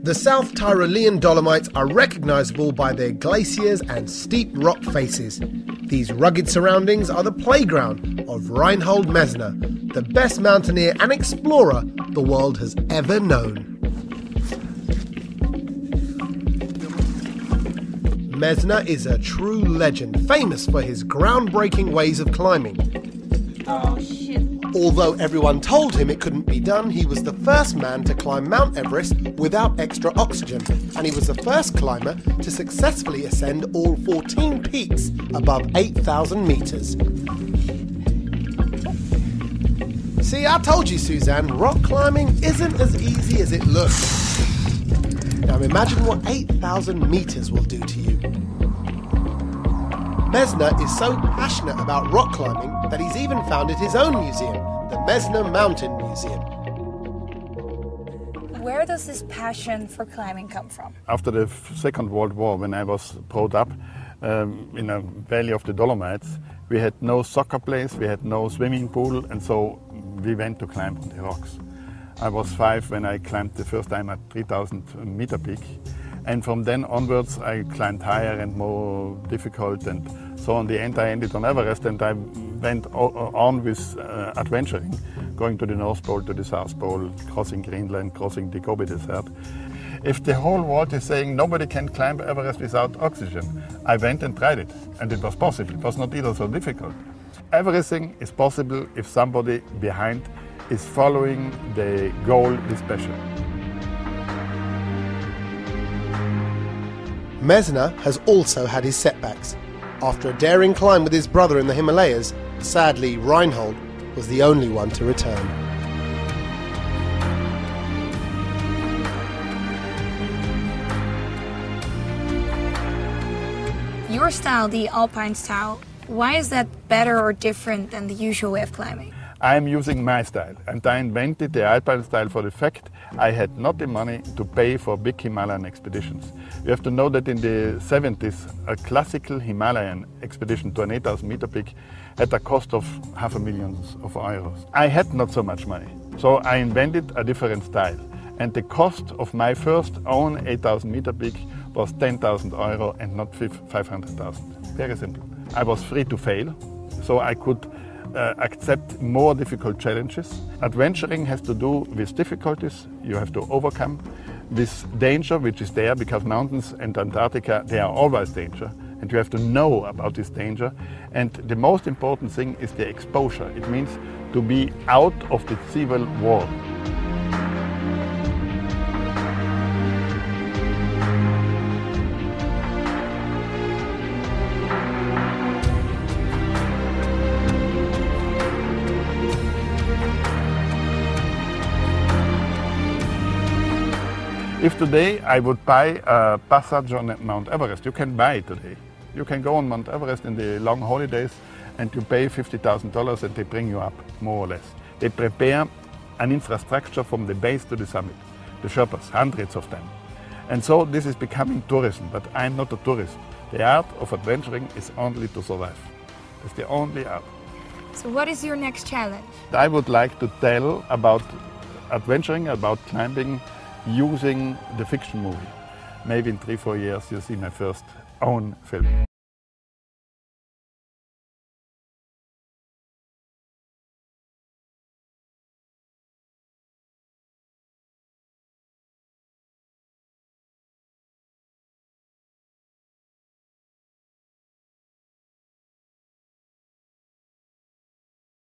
The South Tyrolean Dolomites are recognisable by their glaciers and steep rock faces. These rugged surroundings are the playground of Reinhold Messner'i, the best mountaineer and explorer the world has ever known. Messner'i is a true legend, famous for his groundbreaking ways of climbing. Oh, shit. Although everyone told him it couldn't be done, he was the first man to climb Mount Everest without extra oxygen, and he was the first climber to successfully ascend all 14 peaks above 8,000 metres. See, I told you, Suzanne, rock climbing isn't as easy as it looks. Now imagine what 8,000 metres will do to you. Messner'i is so passionate about rock climbing that he's even founded his own museum, the Messner'i Mountain Museum. Where does this passion for climbing come from? After the Second World War, when I was brought up in a valley of the Dolomites, we had no soccer place, we had no swimming pool, and so we went to climb on the rocks. I was 5 when I climbed the first time at 3,000 meter peak. And from then onwards, I climbed higher and more difficult, and so in the end, I ended on Everest, and I went on with adventuring, going to the North Pole, to the South Pole, crossing Greenland, crossing the Gobi Desert. If the whole world is saying nobody can climb Everest without oxygen, I went and tried it, and it was possible. It was not either so difficult. Everything is possible if somebody behind is following the goal with passion. Messner'i has also had his setbacks. After a daring climb with his brother in the Himalayas, sadly Reinhold was the only one to return. Your style, the alpine style, why is that better or different than the usual way of climbing? I'm using my style, and I invented the alpine style for the fact I had not the money to pay for big Himalayan expeditions. You have to know that in the 70s, a classical Himalayan expedition to an 8,000 meter peak had a cost of €500,000 euros. I had not so much money, so I invented a different style. And the cost of my first own 8,000 meter peak was €10,000 and not 500,000. Very simple. I was free to fail, so I could accept more difficult challenges. Adventuring has to do with difficulties you have to overcome, with danger, which is there because mountains and Antarctica, they are always danger, and you have to know about this danger. And the most important thing is the exposure. It means to be out of the civil war. If today I would buy a passage on Mount Everest, you can buy it today. You can go on Mount Everest in the long holidays and you pay $50,000 and they bring you up, more or less. They prepare an infrastructure from the base to the summit. The Sherpas, hundreds of them. And so this is becoming tourism, but I'm not a tourist. The art of adventuring is only to survive. It's the only art. So what is your next challenge? I would like to tell about adventuring, about climbing, using the fiction movie. Maybe in 3-4 years you'll see my first own film.